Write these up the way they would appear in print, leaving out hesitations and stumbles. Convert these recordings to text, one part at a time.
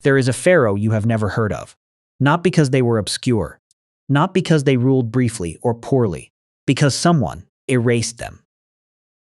There is a pharaoh you have never heard of. Not because they were obscure. Not because they ruled briefly or poorly. Because someone erased them.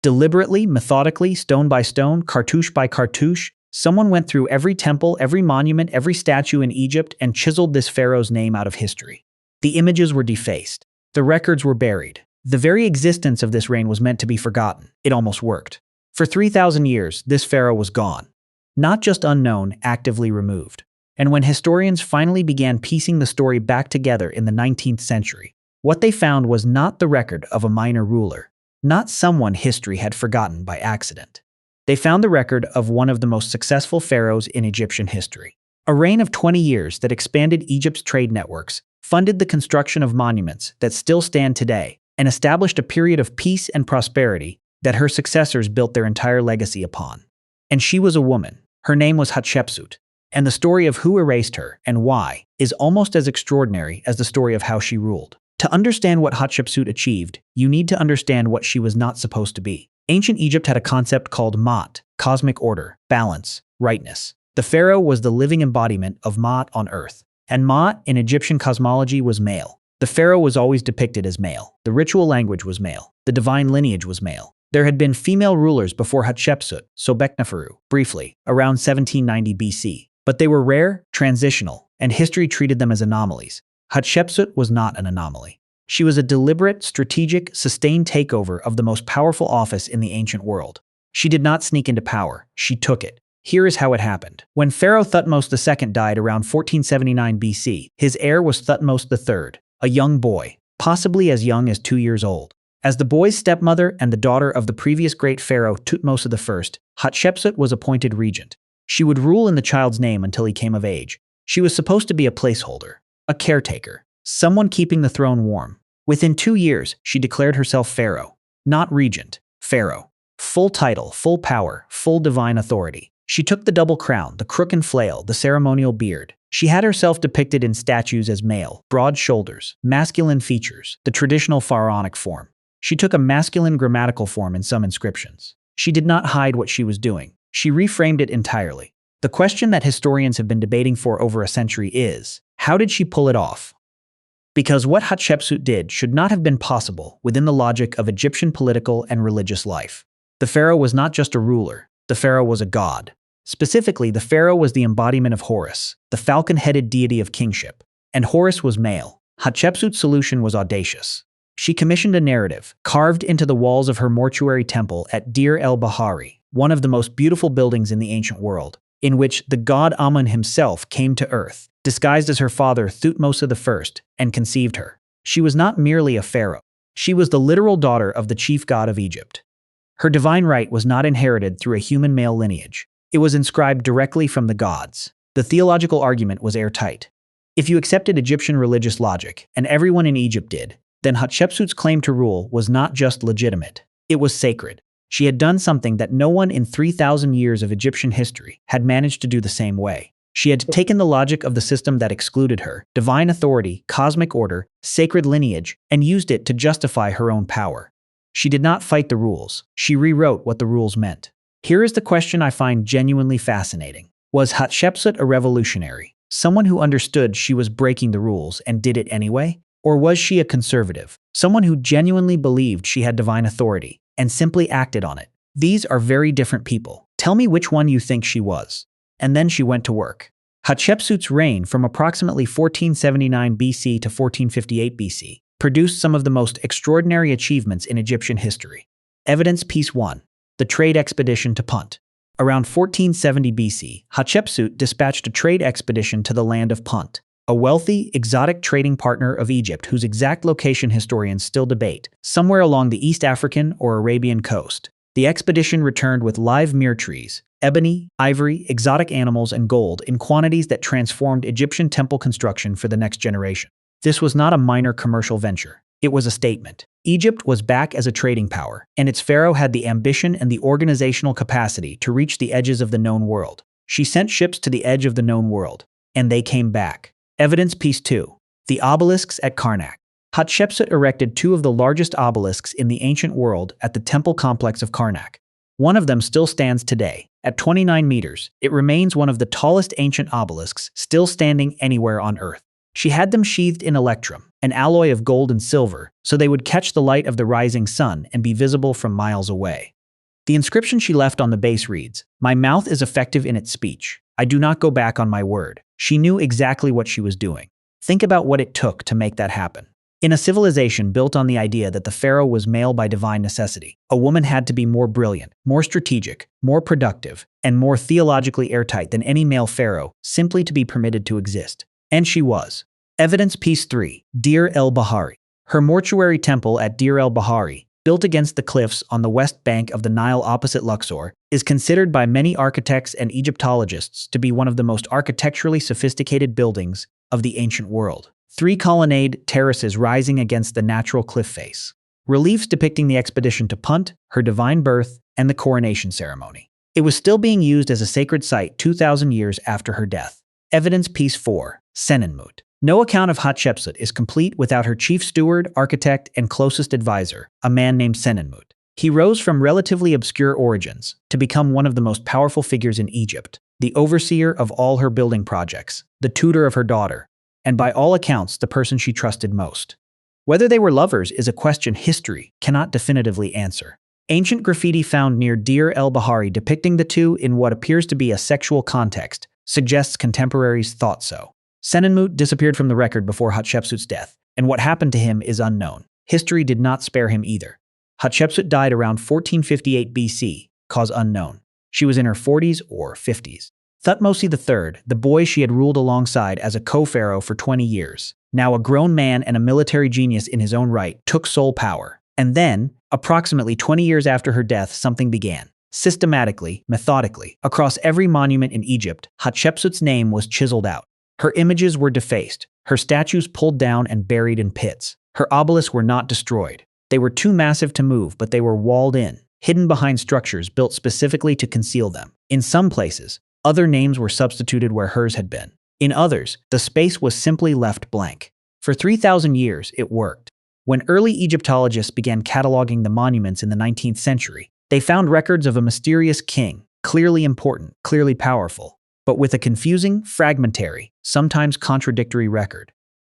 Deliberately, methodically, stone by stone, cartouche by cartouche, someone went through every temple, every monument, every statue in Egypt and chiseled this pharaoh's name out of history. The images were defaced. The records were buried. The very existence of this reign was meant to be forgotten. It almost worked. For 3,000 years, this pharaoh was gone. Not just unknown, actively removed. And when historians finally began piecing the story back together in the 19th century, what they found was not the record of a minor ruler, not someone history had forgotten by accident. They found the record of one of the most successful pharaohs in Egyptian history. A reign of 20 years that expanded Egypt's trade networks, funded the construction of monuments that still stand today, and established a period of peace and prosperity that her successors built their entire legacy upon. And she was a woman. Her name was Hatshepsut. And the story of who erased her and why is almost as extraordinary as the story of how she ruled. To understand what Hatshepsut achieved, you need to understand what she was not supposed to be. Ancient Egypt had a concept called Ma'at, cosmic order, balance, rightness. The pharaoh was the living embodiment of Ma'at on earth. And Ma'at in Egyptian cosmology was male. The pharaoh was always depicted as male. The ritual language was male. The divine lineage was male. There had been female rulers before Hatshepsut, Sobekneferu, briefly, around 1790 BC. But they were rare, transitional, and history treated them as anomalies. Hatshepsut was not an anomaly. She was a deliberate, strategic, sustained takeover of the most powerful office in the ancient world. She did not sneak into power. She took it. Here is how it happened. When Pharaoh Thutmose II died around 1479 BC, his heir was Thutmose III, a young boy, possibly as young as 2 years old. As the boy's stepmother and the daughter of the previous great pharaoh Thutmose I, Hatshepsut was appointed regent. She would rule in the child's name until he came of age. She was supposed to be a placeholder, a caretaker, someone keeping the throne warm. Within 2 years, she declared herself pharaoh, not regent, pharaoh. Full title, full power, full divine authority. She took the double crown, the crook and flail, the ceremonial beard. She had herself depicted in statues as male, broad shoulders, masculine features, the traditional pharaonic form. She took a masculine grammatical form in some inscriptions. She did not hide what she was doing. She reframed it entirely. The question that historians have been debating for over a century is, how did she pull it off? Because what Hatshepsut did should not have been possible within the logic of Egyptian political and religious life. The pharaoh was not just a ruler. The pharaoh was a god. Specifically, the pharaoh was the embodiment of Horus, the falcon-headed deity of kingship. And Horus was male. Hatshepsut's solution was audacious. She commissioned a narrative, carved into the walls of her mortuary temple at Deir el-Bahari, one of the most beautiful buildings in the ancient world, in which the god Amun himself came to earth, disguised as her father Thutmose I, and conceived her. She was not merely a pharaoh. She was the literal daughter of the chief god of Egypt. Her divine right was not inherited through a human male lineage. It was inscribed directly from the gods. The theological argument was airtight. If you accepted Egyptian religious logic, and everyone in Egypt did, then Hatshepsut's claim to rule was not just legitimate. It was sacred. She had done something that no one in 3,000 years of Egyptian history had managed to do the same way. She had taken the logic of the system that excluded her, divine authority, cosmic order, sacred lineage, and used it to justify her own power. She did not fight the rules. She rewrote what the rules meant. Here is the question I find genuinely fascinating. Was Hatshepsut a revolutionary, someone who understood she was breaking the rules and did it anyway? Or was she a conservative, someone who genuinely believed she had divine authority and simply acted on it? These are very different people. Tell me which one you think she was. And then she went to work. Hatshepsut's reign from approximately 1479 BC to 1458 BC produced some of the most extraordinary achievements in Egyptian history. Evidence Piece 1. The Trade Expedition to Punt. Around 1470 BC, Hatshepsut dispatched a trade expedition to the land of Punt, a wealthy, exotic trading partner of Egypt whose exact location historians still debate, somewhere along the East African or Arabian coast. The expedition returned with live myrrh trees, ebony, ivory, exotic animals, and gold in quantities that transformed Egyptian temple construction for the next generation. This was not a minor commercial venture. It was a statement. Egypt was back as a trading power, and its pharaoh had the ambition and the organizational capacity to reach the edges of the known world. She sent ships to the edge of the known world, and they came back. Evidence Piece 2. The obelisks at Karnak. Hatshepsut erected 2 of the largest obelisks in the ancient world at the temple complex of Karnak. One of them still stands today. At 29 meters, it remains one of the tallest ancient obelisks still standing anywhere on Earth. She had them sheathed in electrum, an alloy of gold and silver, so they would catch the light of the rising sun and be visible from miles away. The inscription she left on the base reads, "My mouth is effective in its speech. I do not go back on my word." She knew exactly what she was doing. Think about what it took to make that happen. In a civilization built on the idea that the pharaoh was male by divine necessity, a woman had to be more brilliant, more strategic, more productive, and more theologically airtight than any male pharaoh simply to be permitted to exist. And she was. Evidence Piece 3. Deir el-Bahari. Her mortuary temple at Deir el-Bahari, built against the cliffs on the west bank of the Nile opposite Luxor, is considered by many architects and Egyptologists to be one of the most architecturally sophisticated buildings of the ancient world. 3 colonnade terraces rising against the natural cliff face. Reliefs depicting the expedition to Punt, her divine birth, and the coronation ceremony. It was still being used as a sacred site 2,000 years after her death. Evidence Piece 4. Senenmut. No account of Hatshepsut is complete without her chief steward, architect, and closest advisor, a man named Senenmut. He rose from relatively obscure origins to become one of the most powerful figures in Egypt, the overseer of all her building projects, the tutor of her daughter, and by all accounts the person she trusted most. Whether they were lovers is a question history cannot definitively answer. Ancient graffiti found near Deir el-Bahari depicting the two in what appears to be a sexual context suggests contemporaries thought so. Senenmut disappeared from the record before Hatshepsut's death, and what happened to him is unknown. History did not spare him either. Hatshepsut died around 1458 BC, cause unknown. She was in her 40s or 50s. Thutmose III, the boy she had ruled alongside as a co-pharaoh for 20 years, now a grown man and a military genius in his own right, took sole power. And then, approximately 20 years after her death, something began. Systematically, methodically, across every monument in Egypt, Hatshepsut's name was chiseled out. Her images were defaced, her statues pulled down and buried in pits. Her obelisks were not destroyed. They were too massive to move, but they were walled in, hidden behind structures built specifically to conceal them. In some places, other names were substituted where hers had been. In others, the space was simply left blank. For 3,000 years, it worked. When early Egyptologists began cataloging the monuments in the 19th century, they found records of a mysterious king, clearly important, clearly powerful, but with a confusing, fragmentary, sometimes contradictory record.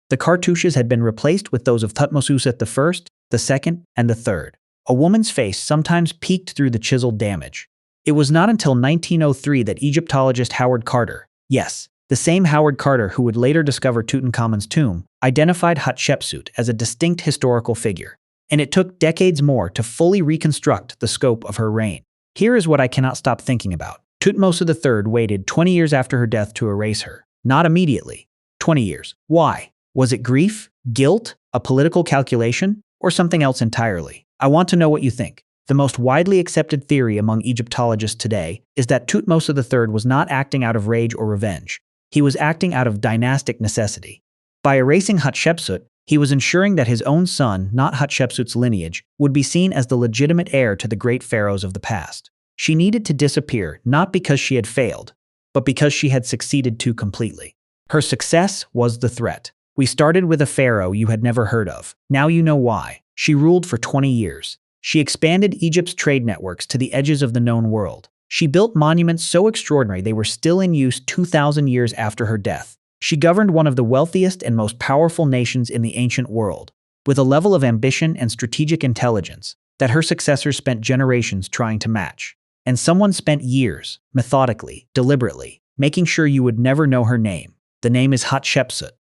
The cartouches had been replaced with those of Thutmose I, the second, and the third. A woman's face sometimes peeked through the chiseled damage. It was not until 1903 that Egyptologist Howard Carter, yes, the same Howard Carter who would later discover Tutankhamun's tomb, identified Hatshepsut as a distinct historical figure. And it took decades more to fully reconstruct the scope of her reign. Here is what I cannot stop thinking about. Thutmose III waited 20 years after her death to erase her. Not immediately. 20 years. Why? Was it grief? Guilt? A political calculation? Or something else entirely? I want to know what you think. The most widely accepted theory among Egyptologists today is that Thutmose III was not acting out of rage or revenge. He was acting out of dynastic necessity. By erasing Hatshepsut, he was ensuring that his own son, not Hatshepsut's lineage, would be seen as the legitimate heir to the great pharaohs of the past. She needed to disappear not because she had failed, but because she had succeeded too completely. Her success was the threat. We started with a pharaoh you had never heard of. Now you know why. She ruled for 20 years. She expanded Egypt's trade networks to the edges of the known world. She built monuments so extraordinary they were still in use 2,000 years after her death. She governed one of the wealthiest and most powerful nations in the ancient world, with a level of ambition and strategic intelligence that her successors spent generations trying to match. And someone spent years, methodically, deliberately, making sure you would never know her name. The name is Hatshepsut.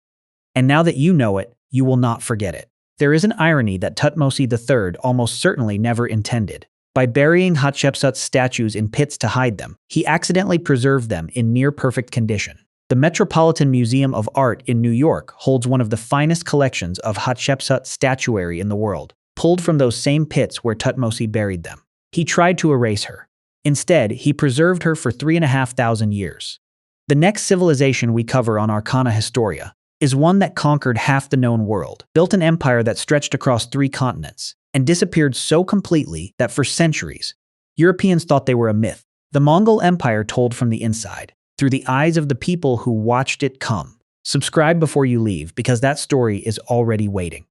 And now that you know it, you will not forget it. There is an irony that Thutmose III almost certainly never intended. By burying Hatshepsut's statues in pits to hide them, he accidentally preserved them in near-perfect condition. The Metropolitan Museum of Art in New York holds one of the finest collections of Hatshepsut statuary in the world, pulled from those same pits where Thutmose buried them. He tried to erase her. Instead, he preserved her for 3,500 years. The next civilization we cover on Arcana Historia is one that conquered half the known world, built an empire that stretched across 3 continents, and disappeared so completely that for centuries, Europeans thought they were a myth. The Mongol Empire told from the inside, through the eyes of the people who watched it come. Subscribe before you leave because that story is already waiting.